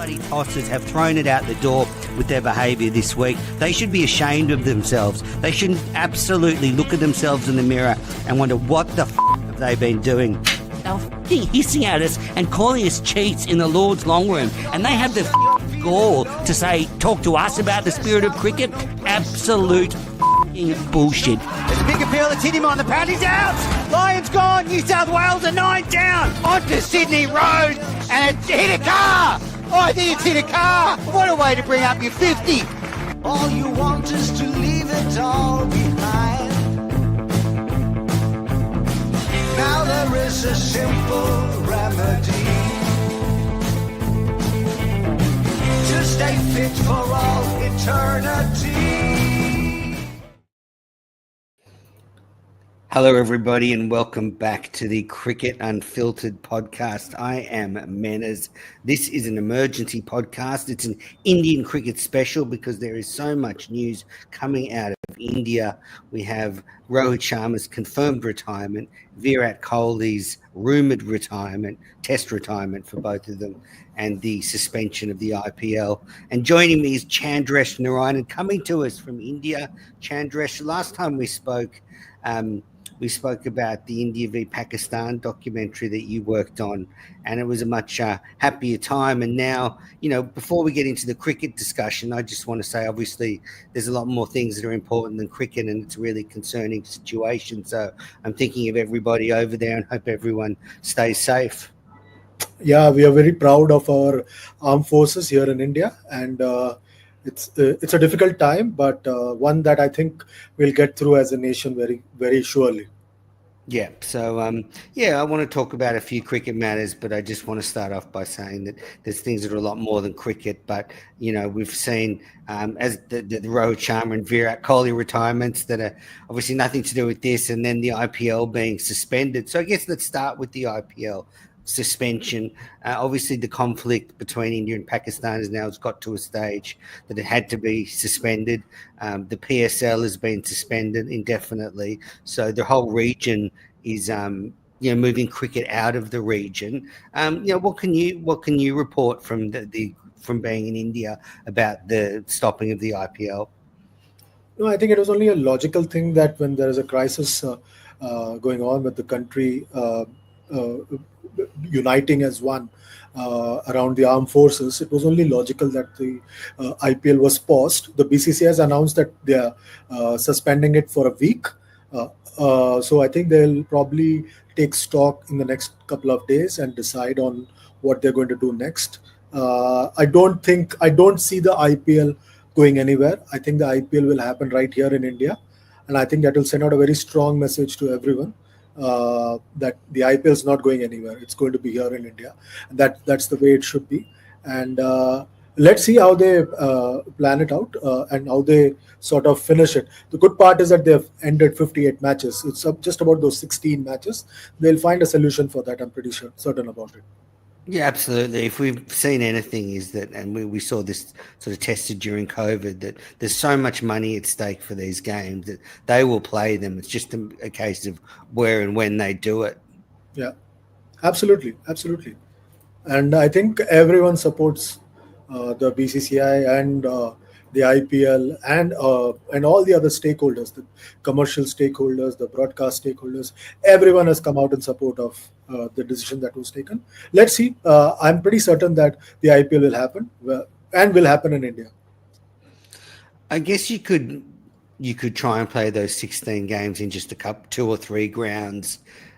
bloody tossers have thrown it out the door with their behaviour this week. They should be ashamed of themselves. They should absolutely look at themselves in the mirror and wonder what the have they been doing. They were hissing at us and calling us cheats in the Lord's long room, and they have the gall to say, talk to us about the spirit of cricket. Absolute bullshit. There's a big appeal, it's hit him on the pad, he's out! Lions gone, New South Wales are 9 down! Onto Sydney Road, and it's hit a car! Oh, I think it's hit a car! What a way to bring up your 50! All you want is to leave it all behind. Now there is a simple remedy to stay fit for all eternity. Hello, everybody, and welcome back to the Cricket Unfiltered podcast. I am Manners. This is an emergency podcast. It's an Indian cricket special because there is so much news coming out of India. We have Rohit Sharma's confirmed retirement, Virat Kohli's rumoured retirement, test retirement for both of them, and the suspension of the IPL. And joining me is Chandresh Narayanan, coming to us from India. Chandresh, last time we spoke about the India v Pakistan documentary that you worked on, and it was a much happier time. And now, before we get into the cricket discussion, I just want to say, obviously, there's a lot more things that are important than cricket, and it's a really concerning situation. So I'm thinking of everybody over there and hope everyone stays safe. Yeah, we are very proud of our armed forces here in India, and it's a difficult time, but one that I think we'll get through as a nation very, very surely. Yeah, so I want to talk about a few cricket matters, but I just want to start off by saying that there's things that are a lot more than cricket. But we've seen as the Rohit Sharma and Virat Kohli retirements that are obviously nothing to do with this, and then the IPL being suspended. So I guess let's start with the IPL suspension. Obviously, the conflict between India and Pakistan has now got to a stage that it had to be suspended. The PSL has been suspended indefinitely, so the whole region is moving cricket out of the region. What can you report from from being in India about the stopping of the IPL? No, I think it was only a logical thing that when there is a crisis going on with the country uniting as one around the armed forces, it was only logical that the IPL was paused. The BCCI has announced that they are suspending it for a week. So I think they'll probably take stock in the next couple of days and decide on what they're going to do next. I don't see the IPL going anywhere. I think the IPL will happen right here in India, and I think that will send out a very strong message to everyone that the IPL is not going anywhere. It's going to be here in India. And that's the way it should be. And let's see how they plan it out and how they sort of finish it. The good part is that they've ended 58 matches. It's just about those 16 matches. They'll find a solution for that. I'm pretty certain about it. Yeah, absolutely. If we've seen anything is that, and we saw this sort of tested during COVID, that there's so much money at stake for these games that they will play them. It's just a case of where and when they do it. Yeah, absolutely. And I think everyone supports the BCCI and the IPL and all the other stakeholders, the commercial stakeholders, the broadcast stakeholders. Everyone has come out in support of the decision that was taken. Let's see. I'm pretty certain that the IPL will happen and will happen in India. I guess you could try and play those 16 games in just 2 or 3 grounds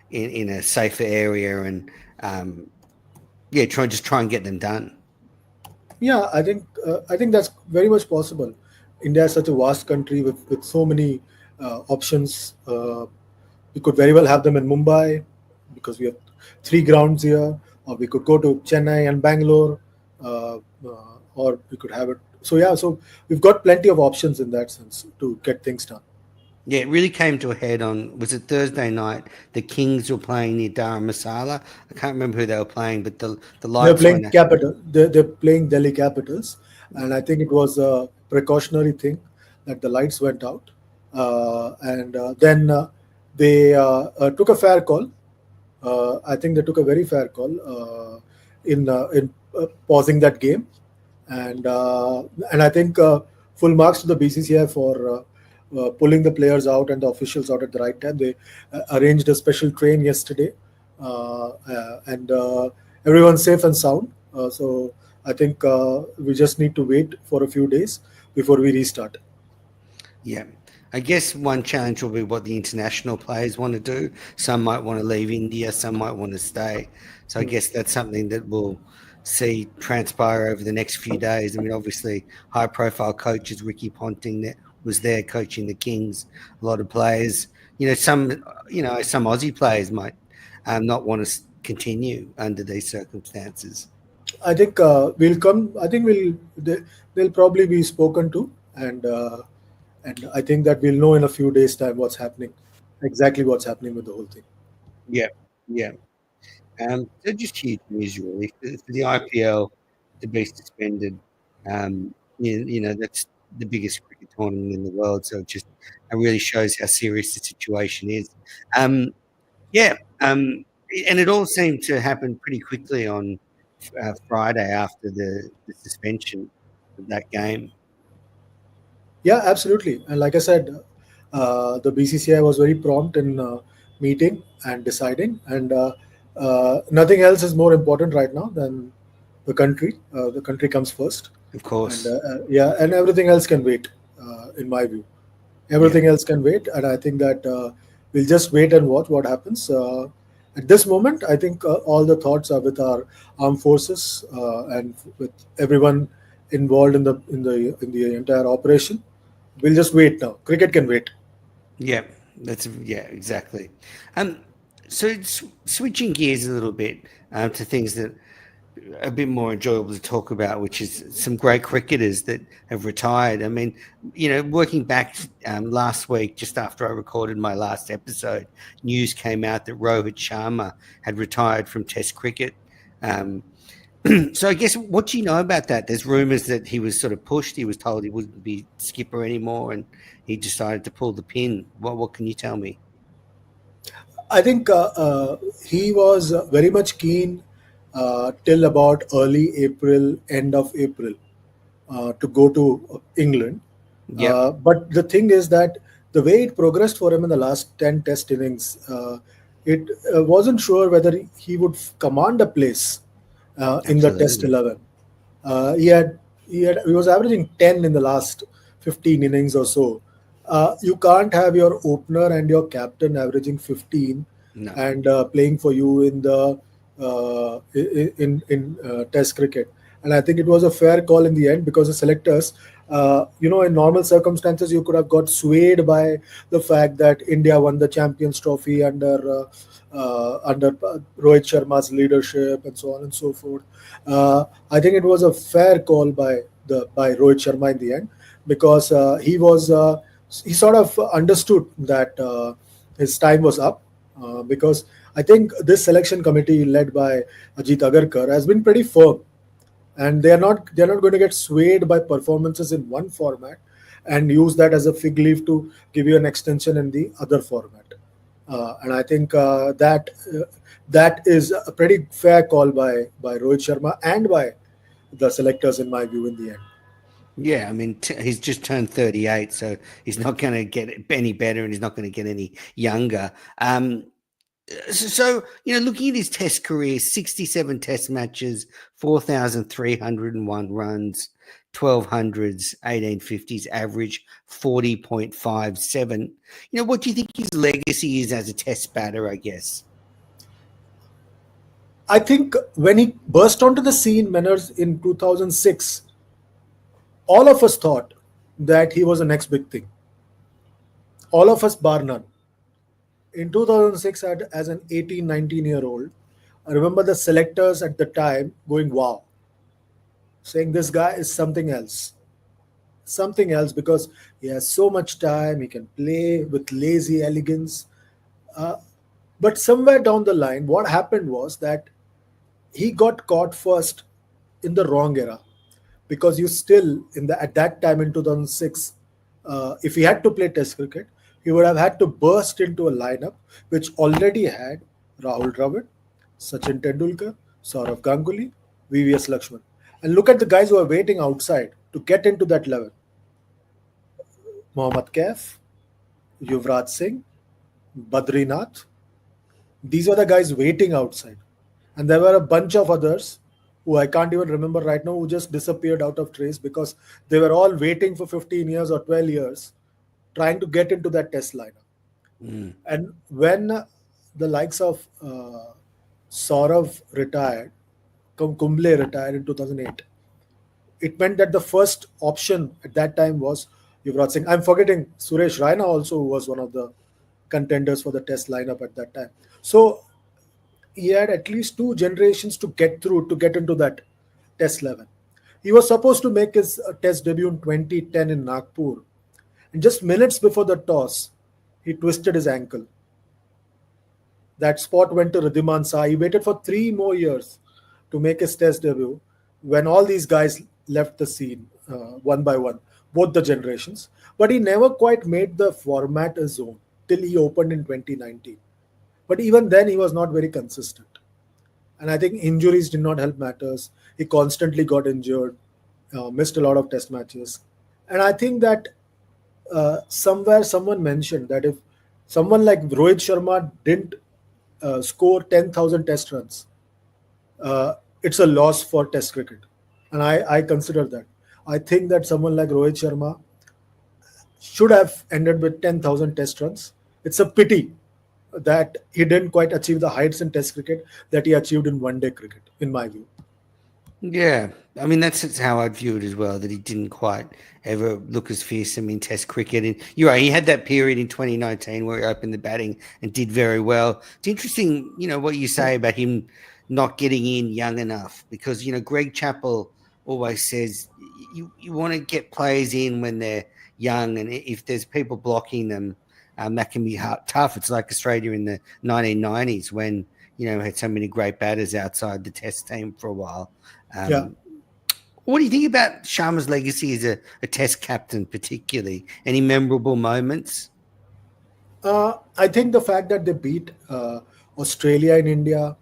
in a safer area, and try and get them done. Yeah, I think that's very much possible. India is such a vast country with so many options. We could very well have them in Mumbai because we have 3 grounds here, or we could go to Chennai and Bangalore, or we could have it. So we've got plenty of options in that sense to get things done. Yeah, it really came to a head on, was it Thursday night? The Kings were playing near Dharamsala. I can't remember who they were playing, but the lights They're playing They're playing Delhi Capitals, and I think it was a precautionary thing that the lights went out, and then they took a fair call. I think they took a very fair call in pausing that game. And I think full marks to the BCCI for pulling the players out and the officials out at the right time. They arranged a special train yesterday, and everyone's safe and sound. So I think we just need to wait for a few days before we restart. Yeah. I guess one challenge will be what the international players want to do. Some might want to leave India, some might want to stay. So I guess that's something that we'll see transpire over the next few days. I mean, obviously, high profile coaches, Ricky Ponting, that was there coaching the Kings. A lot of players, some Aussie players might not want to continue under these circumstances. I think we'll come. I think they'll probably be spoken to, and I think that we'll know in a few days' time what's happening, exactly what's happening with the whole thing. Yeah, yeah. So just huge news, really, for the IPL to be suspended. That's the biggest cricket tournament in the world, so it really shows how serious the situation is. Um, yeah, and it all seemed to happen pretty quickly on Friday after the suspension of that game. Yeah, absolutely. And like I said, the BCCI was very prompt in meeting and deciding, and nothing else is more important right now than the country. The country comes first, Of and course, yeah, and everything else can wait. In my view, yeah, everything else can wait, and I think that we'll just wait and watch what happens. At this moment, I think all the thoughts are with our armed forces and with everyone involved in the entire operation. We'll just wait now. Cricket can wait. yeah, exactly. Um, so switching gears a little bit to things that a bit more enjoyable to talk about, which is some great cricketers that have retired. I mean, working back last week, just after I recorded my last episode, news came out that Rohit Sharma had retired from Test cricket. Um, so I guess what do you know about that? There's rumours that he was sort of pushed. He was told he wouldn't be skipper anymore, and he decided to pull the pin. What can you tell me? I think he was very much keen till about early April, end of April, to go to England. Yep, But the thing is that the way it progressed for him in the last 10 test innings, it wasn't sure whether he would command a place in the test absolutely. 11. Uh, he had he was averaging 10 in the last 15 innings or so. You can't have your opener and your captain averaging 15 No, and playing for you in the in Test cricket. And I think it was a fair call in the end because the selectors, in normal circumstances, you could have got swayed by the fact that India won the Champions Trophy under Rohit Sharma's leadership and so on and so forth. I think it was a fair call by Rohit Sharma in the end because he sort of understood that his time was up because I think this selection committee led by Ajit Agarkar has been pretty firm, and they're not going to get swayed by performances in one format and use that as a fig leaf to give you an extension in the other format. And I think that is a pretty fair call by Rohit Sharma and by the selectors, in my view, in the end. yeah. I mean, he's just turned 38, so he's not going to get any better, and he's not going to get any younger. So, looking at his test career, 67 test matches, 4,301 runs, 1200s, 1850s, average 40.57. What do you think his legacy is as a test batter, I guess? I think when he burst onto the scene, Manners, in 2006, all of us thought that he was the next big thing. All of us, bar none. In 2006, as an 18, 19-year-old, I remember the selectors at the time going, wow, saying this guy is something else because he has so much time, he can play with lazy elegance. Uh, but somewhere down the line, what happened was that he got caught first in the wrong era because you still in the at that time in 2006, if he had to play Test cricket, he would have had to burst into a lineup which already had Rahul Dravid, Sachin Tendulkar, Saurav Ganguly, VVS Lakshman. And look at the guys who are waiting outside to get into that level. Mohammad Kaif, Yuvraj Singh, Badrinath. These were the guys waiting outside. And there were a bunch of others who I can't even remember right now who just disappeared out of trace because they were all waiting for 15 years or 12 years trying to get into that test lineup. And when the likes of Saurav retired, Kumble retired in 2008, it meant that the first option at that time was Yuvraj Singh. I'm forgetting Suresh Raina also was one of the contenders for the test lineup at that time. So he had at least two generations to get through to get into that test level. He was supposed to make his test debut in 2010 in Nagpur. And just minutes before the toss, he twisted his ankle. That spot went to Ridhiman Shah. He waited for 3 more years to make his test debut when all these guys left the scene one by one, both the generations. But he never quite made the format his own till he opened in 2019. But even then, he was not very consistent. And I think injuries did not help matters. He constantly got injured, missed a lot of test matches. And I think that somewhere someone mentioned that if someone like Rohit Sharma didn't score 10,000 test runs, it's a loss for test cricket. And I consider that. I think that someone like Rohit Sharma should have ended with 10,000 test runs. It's a pity that he didn't quite achieve the heights in test cricket that he achieved in one day cricket, in my view. Yeah, I mean that's how I'd view it as well. That he didn't quite ever look as fearsome in Test cricket. And you're right, he had that period in 2019 where he opened the batting and did very well. It's interesting, what you say about him not getting in young enough because Greg Chappell always says you want to get players in when they're young, and if there's people blocking them, that can be tough. It's like Australia in the 1990s when had so many great batters outside the Test team for a while. Yeah. What do you think about Sharma's legacy as a Test captain, particularly? Any memorable moments? I think the fact that they beat Australia in India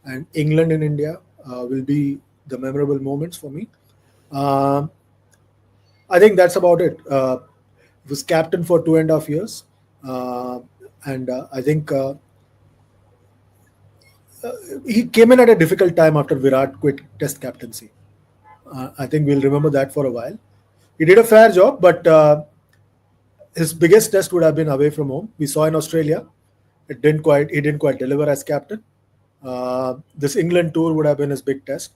and England in India will be the memorable moments for me. I think that's about it. He was captain for 2.5 years. And I think he came in at a difficult time after Virat quit Test captaincy. I think we'll remember that for a while. He did a fair job, but his biggest test would have been away from home. We saw in Australia, he didn't quite deliver as captain. This England tour would have been his big test.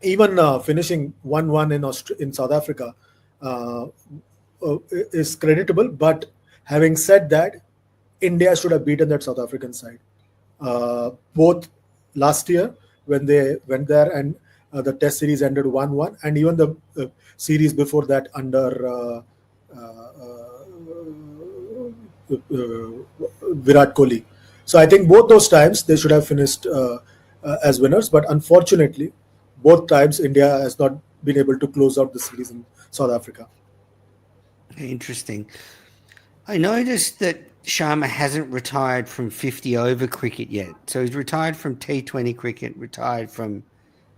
Even finishing 1-1 in South Africa is creditable. But having said that, India should have beaten that South African side. Both last year when they went there and the test series ended 1-1, and even the series before that under Virat Kohli. So I think both those times they should have finished as winners, but unfortunately, both times India has not been able to close out the series in South Africa. Interesting. I noticed that Sharma hasn't retired from 50 over cricket yet. So he's retired from T20 cricket, retired from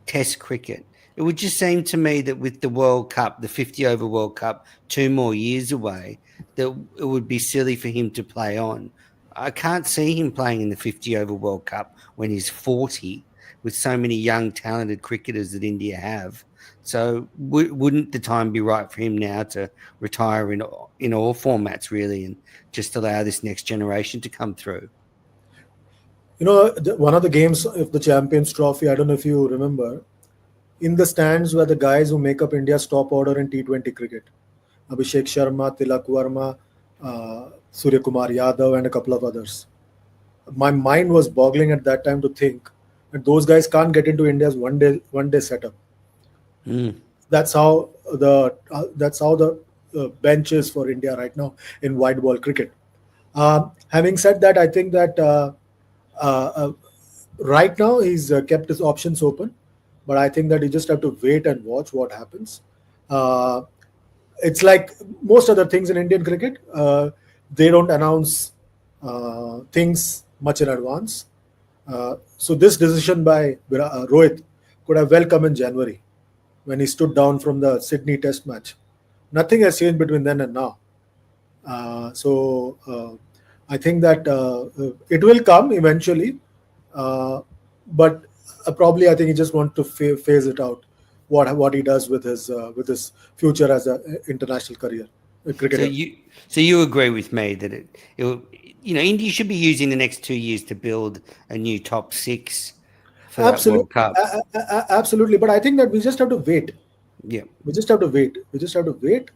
Test cricket. It would just seem to me that with the World Cup, the 50 over World Cup, 2 more years away, that it would be silly for him to play on. I can't see him playing in the 50 over World Cup when he's 40 with so many young, talented cricketers that India have. So wouldn't the time be right for him now to retire in all formats, really, and just allow this next generation to come through? One of the games of the Champions Trophy, I don't know if you remember, in the stands were the guys who make up India's top order in T20 cricket. Abhishek Sharma, Tilak Verma, Surya Kumar Yadav, and a couple of others. My mind was boggling at that time to think that those guys can't get into India's one day setup. That's how the bench is for India right now in white ball cricket. Having said that, I think that right now he's kept his options open, but I think that you just have to wait and watch what happens. It's like most other things in Indian cricket. They don't announce things much in advance. So this decision by Rohit could have well come in January when he stood down from the Sydney Test match. Nothing has changed between then and now. So I think that it will come eventually, uh, but probably I think he just wants to phase it out. What he does with his future as a international career So cricketer. you agree with me that India should be using the next 2 years to build a new top six for that Absolutely, World Cup. absolutely. But I think that we just have to wait. Yeah. We just have to wait. We just have to wait.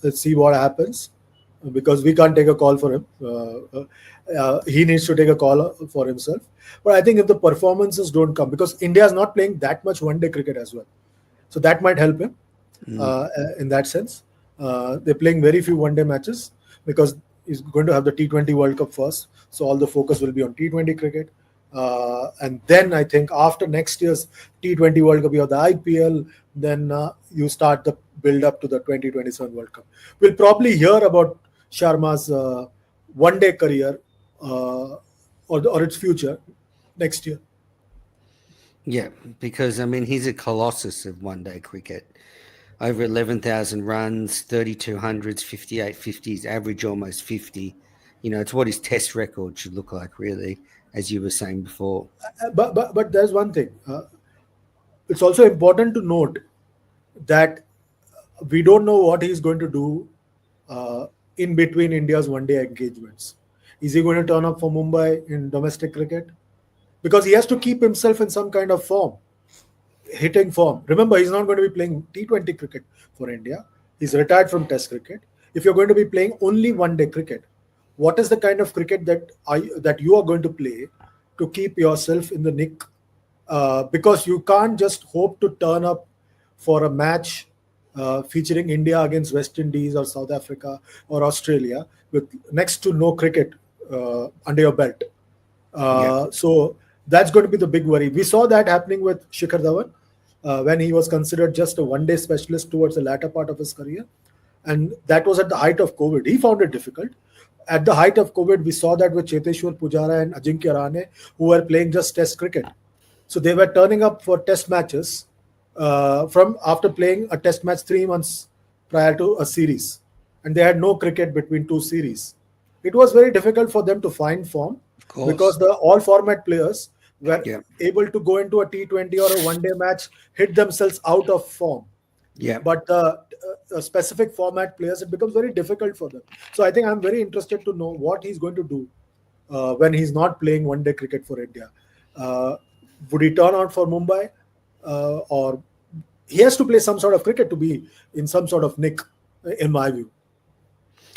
Let's see what happens because we can't take a call for him. He needs to take a call for himself. But I think if the performances don't come, because India is not playing that much one day cricket as well, so that might help him in that sense. They're playing very few one day matches because he's going to have the T20 World Cup first, so all the focus will be on T20 cricket. And then I think after next year's T20 World Cup, you have the IPL. Then you start the build up to the 2027 World Cup. We'll probably hear about Sharma's one day career or its future next year. Yeah, because he's a colossus of one-day cricket. Over 11,000 runs, 32 hundreds, 58 50s, average almost 50. It's what his test record should look like, really, as you were saying before. But there's one thing. It's also important to note that we don't know what he's going to do in between India's one-day engagements. Is he going to turn up for Mumbai in domestic cricket? Because he has to keep himself in some kind of form, hitting form. Remember, he's not going to be playing T20 cricket for India. He's retired from Test cricket. If you're going to be playing only one-day cricket, what is the kind of cricket that you are going to play to keep yourself in the nick? Because you can't just hope to turn up for a match featuring India against West Indies or South Africa or Australia with next to no cricket under your belt. So that's going to be the big worry. We saw that happening with Shikhar Dhawan when he was considered just a one-day specialist towards the latter part of his career. And that was at the height of COVID. He found it difficult. At the height of COVID, we saw that with Cheteshwar Pujara and Ajinkya Rahane, who were playing just Test cricket. So they were turning up for Test matches from after playing a Test match 3 months prior to a series, and they had no cricket between two series. It was very difficult for them to find form because the all format players were able to go into a T20 or a one-day match, hit themselves out of form. Yeah. But specific format players, it becomes very difficult for them. So I think I'm very interested to know what he's going to do when he's not playing one-day cricket for India. Would he turn out for Mumbai, or he has to play some sort of cricket to be in some sort of nick, in my view.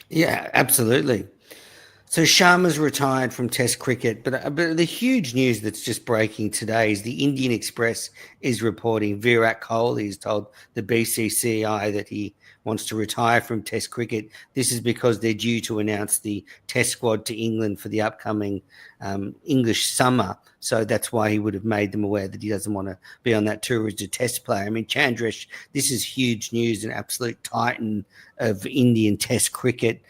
Yeah, absolutely. So Sharma's retired from Test cricket, but the huge news that's just breaking today is the Indian Express is reporting Virat Kohli has told the BCCI that he wants to retire from Test cricket. This is because they're due to announce the Test squad to England for the upcoming English summer. So that's why he would have made them aware that he doesn't want to be on that tour as a Test player. Chandresh, this is huge news, an absolute titan of Indian Test cricket.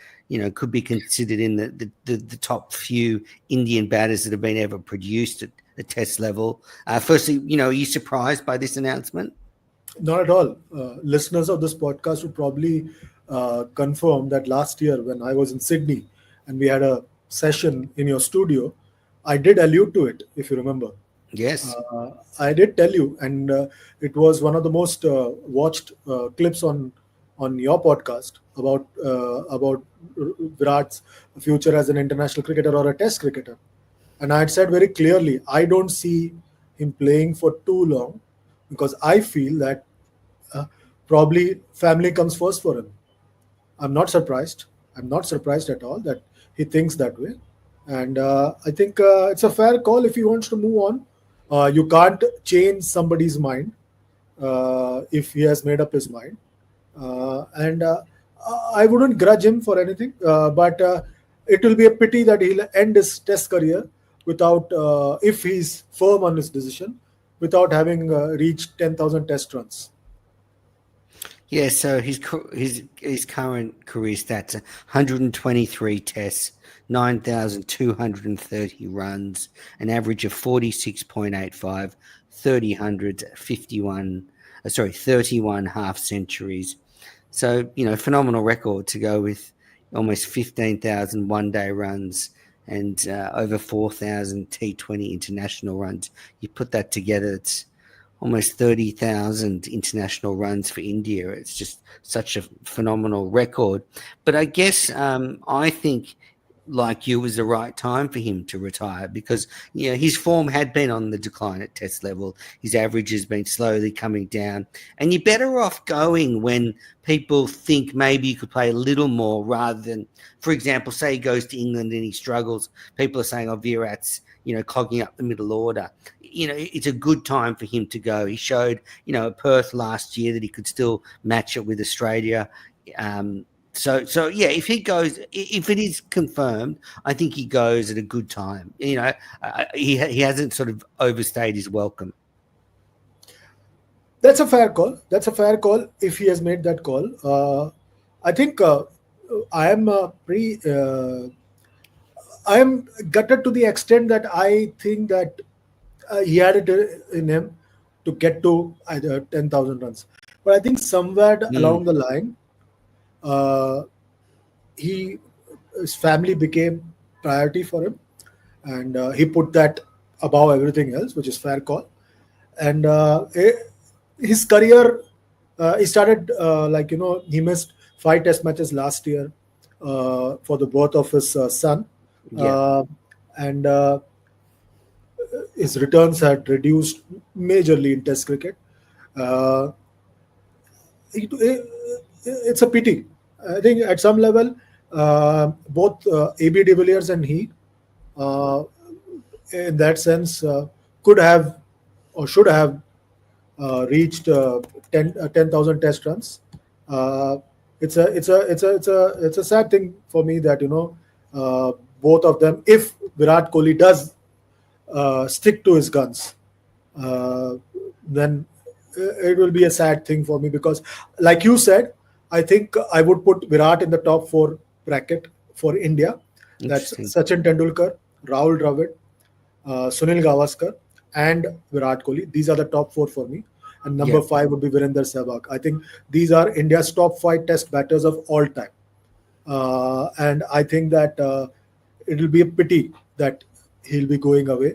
Could be considered in the top few Indian batters that have been ever produced at the Test level. Firstly, are you surprised by this announcement? Not at all. Listeners of this podcast would probably confirm that last year when I was in Sydney and we had a session in your studio, I did allude to it, if you remember. Yes. I did tell you, and it was one of the most watched clips on your podcast about Virat's future as an international cricketer or a Test cricketer. And I had said very clearly, I don't see him playing for too long because I feel that probably family comes first for him. I'm not surprised. I'm not surprised at all that he thinks that way. And I think it's a fair call if he wants to move on. You can't change somebody's mind if he has made up his mind. And I wouldn't grudge him for anything, but it will be a pity that he'll end his Test career without, if he's firm on his decision, without having reached 10,000 Test runs. Yeah, so his current career stats are 123 tests, 9,230 runs, an average of 46.85, 30 hundreds, 31 half centuries. So, phenomenal record to go with almost 15,000 one-day runs and over 4,000 T20 international runs. You put that together, it's almost 30,000 international runs for India. It's just such a phenomenal record. But I guess I think, like you, was the right time for him to retire because his form had been on the decline at Test level. His average has been slowly coming down, and you're better off going when people think maybe you could play a little more rather than, for example, say he goes to England and he struggles. People are saying, "Oh, Virat's clogging up the middle order." It's a good time for him to go. He showed, at Perth last year that he could still match it with Australia. So yeah, if he goes, if it is confirmed, I think he goes at a good time. He hasn't sort of overstayed his welcome. That's a fair call. That's a fair call if he has made that call. I think I am I am gutted to the extent that I think that he had it in him to get to either 10,000 runs. But I think somewhere along the line, his family became priority for him, and he put that above everything else, which is fair call. And his career, he started he missed 5 test matches last year for the birth of his son. And his returns had reduced majorly in test cricket. It's a pity. I think at some level, both AB de Villiers and he, in that sense, could have or should have reached 10,000 test runs. It's a sad thing for me that both of them, if Virat Kohli does stick to his guns, then it will be a sad thing for me because, like you said, I think I would put Virat in the top 4 bracket for India. That's Sachin Tendulkar, Rahul Dravid, Sunil Gavaskar, and Virat Kohli. These are the top 4 for me. And number 5 would be Virender Sehwag. I think these are India's top 5 test batters of all time. And I think that it will be a pity that he'll be going away.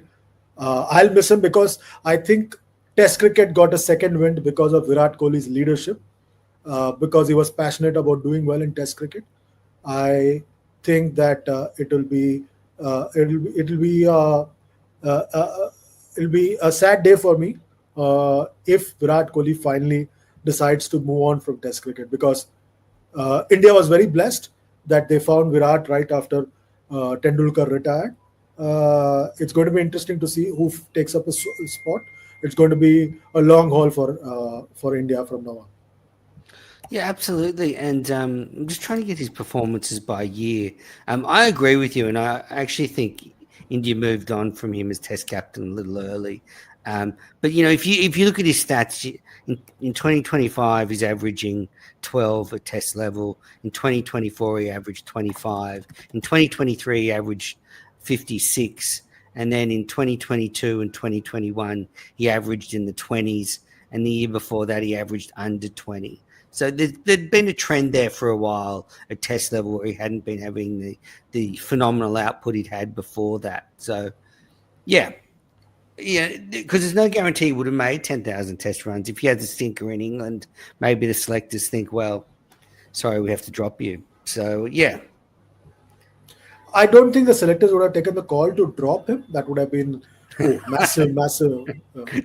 I'll miss him because I think Test cricket got a second wind because of Virat Kohli's leadership, because he was passionate about doing well in Test cricket. I think that it'll be a sad day for me if Virat Kohli finally decides to move on from Test cricket, because India was very blessed that they found Virat right after Tendulkar retired. It's going to be interesting to see who takes up a spot. It's going to be a long haul for India from now on. Yeah, absolutely. And I'm just trying to get his performances by year. I agree with you, and I actually think India moved on from him as Test captain a little early. But if you look at his stats, in 2025 he's averaging 12 at Test level. In 2024 he averaged 25. In 2023 he averaged 56. And then in 2022 and 2021, he averaged in the 20s. And the year before that, he averaged under 20. So there'd been a trend there for a while at Test level where he hadn't been having the phenomenal output he'd had before that. So, yeah, because there's no guarantee he would have made 10,000 Test runs. If he had the stinker in England, maybe the selectors think, well, sorry, we have to drop you. So, yeah. I don't think the selectors would have taken the call to drop him. That would have been massive.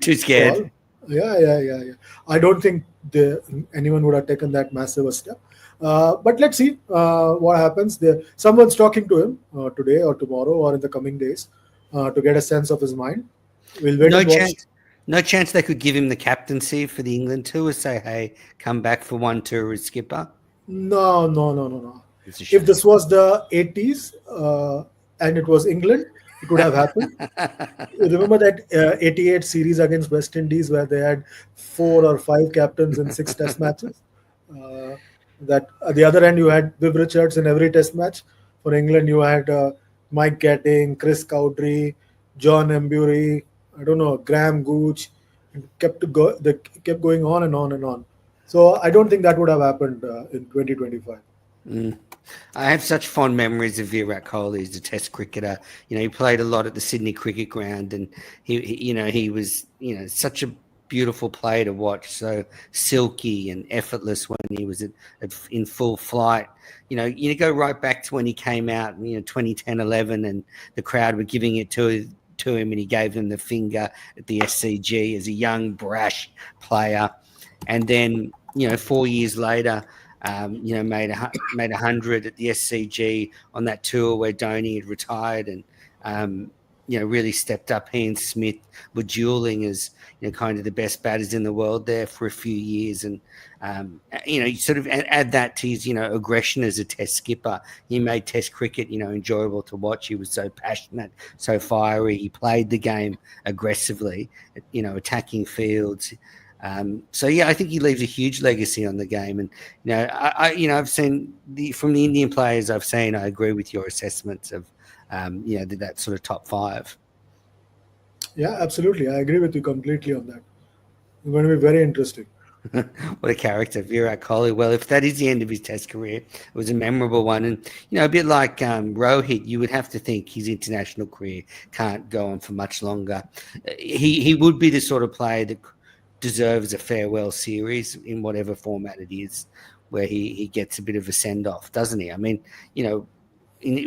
Too scared. Call. Yeah. I don't think anyone would have taken that massive a step. But let's see what happens. Someone's talking to him today or tomorrow or in the coming days to get a sense of his mind. We'll wait and watch. No chance they could give him the captaincy for the England tour, say, hey, come back for one tour as skipper? No. If this was the 80s and it was England, it would have happened. Remember that 88 series against West Indies where they had 4 or 5 captains in 6 test matches? That at the other end, you had Viv Richards in every test match For England, you had Mike Gatting, Chris Cowdrey, John Embury, I don't know, Graham Gooch, and they kept going on and on and on. So I don't think that would have happened in 2025. Mm. I have such fond memories of Virat Kohli as a Test cricketer. He played a lot at the Sydney Cricket Ground, and he was, such a beautiful player to watch. So silky and effortless when he was in full flight. You go right back to when he came out, 2010, 11, and the crowd were giving it to him, and he gave them the finger at the SCG as a young, brash player, and then 4 years later. Made 100 at the SCG on that tour where Dhoni had retired, and really stepped up. He and Smith were dueling as kind of the best batters in the world there for a few years, and you sort of add that to his aggression as a Test skipper. He made Test cricket enjoyable to watch. He was so passionate, so fiery. He played the game aggressively, attacking fields. So yeah, I think he leaves a huge legacy on the game, and I've seen from the Indian players I've seen. I agree with your assessments of that sort of top five. Yeah, absolutely. I agree with you completely on that. It's going to be very interesting. What a character, Virat Kohli. Well, if that is the end of his Test career, it was a memorable one, and a bit like Rohit, you would have to think his international career can't go on for much longer. He would be the sort of player that deserves a farewell series in whatever format it is, where he gets a bit of a send-off, doesn't he? I mean,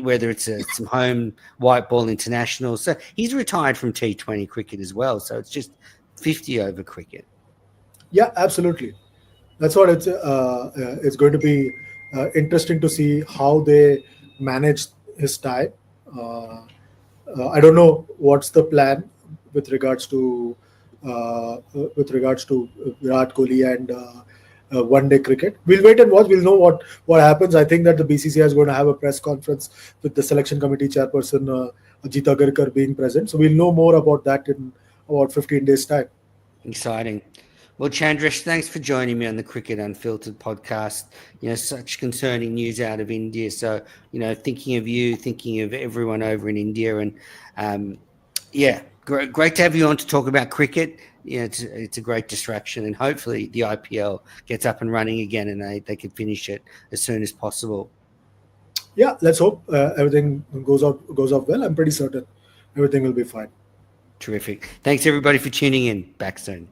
whether it's some home white ball international. So he's retired from T20 cricket as well, so it's just 50 over cricket. Yeah, absolutely. That's what it's going to be interesting to see how they manage his time. I don't know what's the plan with regards to Virat Kohli and one-day cricket. We'll wait and watch. We'll know what happens. I think that the BCCI is going to have a press conference with the selection committee chairperson Ajit Agarkar being present. So we'll know more about that in about 15 days' time. Exciting. Well, Chandresh, thanks for joining me on the Cricket Unfiltered podcast. Such concerning news out of India. So, thinking of you, thinking of everyone over in India, and great to have you on to talk about cricket. It's a great distraction, and hopefully the IPL gets up and running again, and they can finish it as soon as possible. Yeah, let's hope everything goes off well. I'm pretty certain everything will be fine. Terrific. Thanks everybody for tuning in. Back soon.